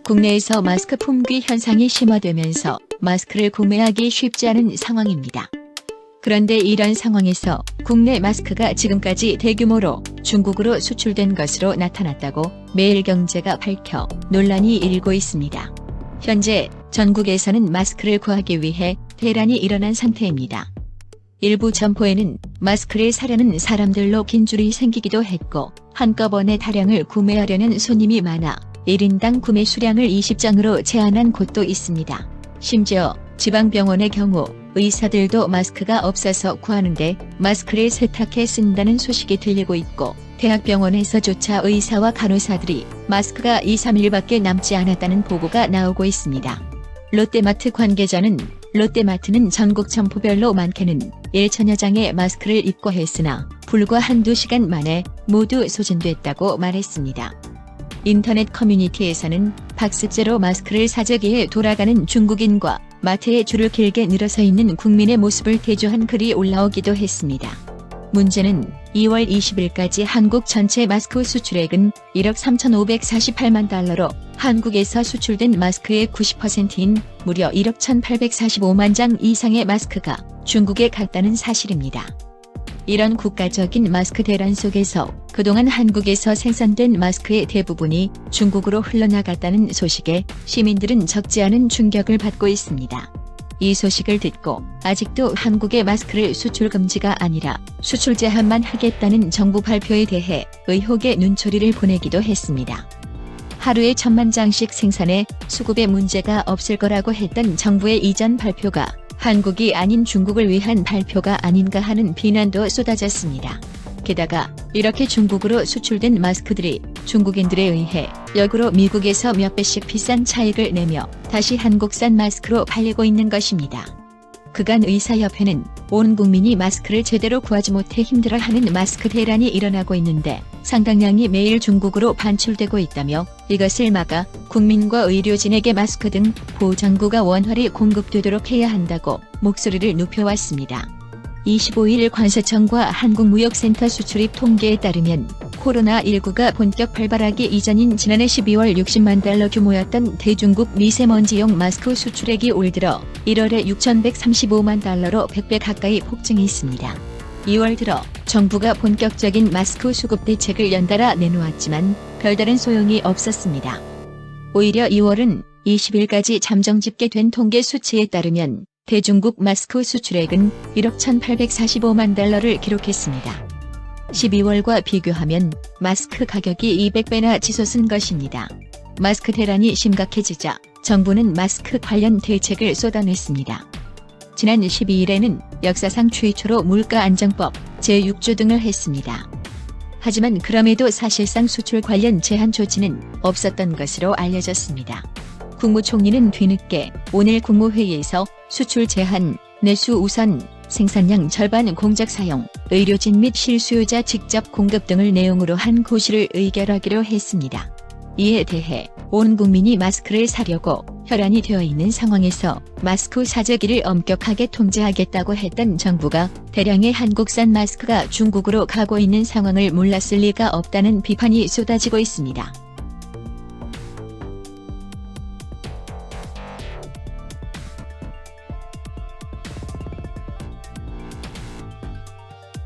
국내에서 마스크 품귀 현상이 심화되면서 마스크를 구매하기 쉽지 않은 상황입니다. 그런데 이런 상황에서 국내 마스크가 지금까지 대규모로 중국으로 수출된 것으로 나타났다고 매일경제가 밝혀 논란이 일고 있습니다. 현재 전국에서는 마스크를 구하기 위해 대란이 일어난 상태입니다. 일부 점포에는 마스크를 사려는 사람들로 긴 줄이 생기기도 했고 한꺼번에 다량을 구매하려는 손님이 많아 1인당 구매 수량을 20장으로 제한한 곳도 있습니다. 심지어 지방병원의 경우 의사들도 마스크가 없어서 구하는데 마스크를 세탁해 쓴다는 소식이 들리고 있고 대학병원에서조차 의사와 간호사들이 마스크가 2-3일밖에 남지 않았다는 보고가 나오고 있습니다. 롯데마트 관계자는 롯데마트는 전국 점포별로 많게는 1천여 장의 마스크를 입고했으나 불과 한두 시간 만에 모두 소진됐다고 말했습니다. 인터넷 커뮤니티에서는 박스째로 마스크를 사재기에 돌아가는 중국인과 마트에 줄을 길게 늘어서 있는 국민의 모습을 대조한 글이 올라오기도 했습니다. 문제는 2월 20일까지 한국 전체 마스크 수출액은 1억 3,548만 달러로 한국에서 수출된 마스크의 90%인 무려 1억 1,845만 장 이상의 마스크가 중국에 갔다는 사실입니다. 이런 국가적인 마스크 대란 속에서 그동안 한국에서 생산된 마스크의 대부분이 중국으로 흘러나갔다는 소식에 시민들은 적지 않은 충격을 받고 있습니다. 이 소식을 듣고 아직도 한국의 마스크를 수출 금지가 아니라 수출 제한만 하겠다는 정부 발표에 대해 의혹의 눈초리를 보내기도 했습니다. 하루에 1,000만 장씩 생산해 수급에 문제가 없을 거라고 했던 정부의 이전 발표가 한국이 아닌 중국을 위한 발표가 아닌가 하는 비난도 쏟아졌습니다. 게다가 이렇게 중국으로 수출된 마스크들이 중국인들에 의해 역으로 미국에서 몇 배씩 비싼 차익을 내며 다시 한국산 마스크로 팔리고 있는 것입니다. 그간 의사협회는 온 국민이 마스크를 제대로 구하지 못해 힘들어하는 마스크 대란이 일어나고 있는데 상당량이 매일 중국으로 반출되고 있다며 이것을 막아 국민과 의료진에게 마스크 등 보호장구가 원활히 공급되도록 해야 한다고 목소리를 높여왔습니다. 25일 관세청과 한국무역센터 수출입 통계에 따르면 코로나19가 본격 발발하기 이전인 지난해 12월 60만 달러 규모였던 대중국 미세먼지용 마스크 수출액이 올 들어 1월에 6,135만 달러로 100배 가까이 폭증했습니다. 2월 들어 정부가 본격적인 마스크 수급 대책을 연달아 내놓았지만 별다른 소용이 없었습니다. 오히려 2월은 20일까지 잠정 집계된 통계 수치에 따르면 대중국 마스크 수출액은 1억 1,845만 달러를 기록했습니다. 12월과 비교하면 마스크 가격이 200배나 치솟은 것입니다. 마스크 대란이 심각해지자 정부는 마스크 관련 대책을 쏟아냈습니다. 지난 12일에는 역사상 최초로 물가안정법 제6조 등을 했습니다. 하지만 그럼에도 사실상 수출 관련 제한 조치는 없었던 것으로 알려졌습니다. 국무총리는 뒤늦게 오늘 국무회의에서 수출 제한, 내수 우선, 생산량 절반 공작 사용, 의료진 및 실수요자 직접 공급 등을 내용으로 한 고시를 의결하기로 했습니다. 이에 대해 온 국민이 마스크를 사려고 혈안이 되어 있는 상황에서 마스크 사재기를 엄격하게 통제하겠다고 했던 정부가 대량의 한국산 마스크가 중국으로 가고 있는 상황을 몰랐을 리가 없다는 비판이 쏟아지고 있습니다.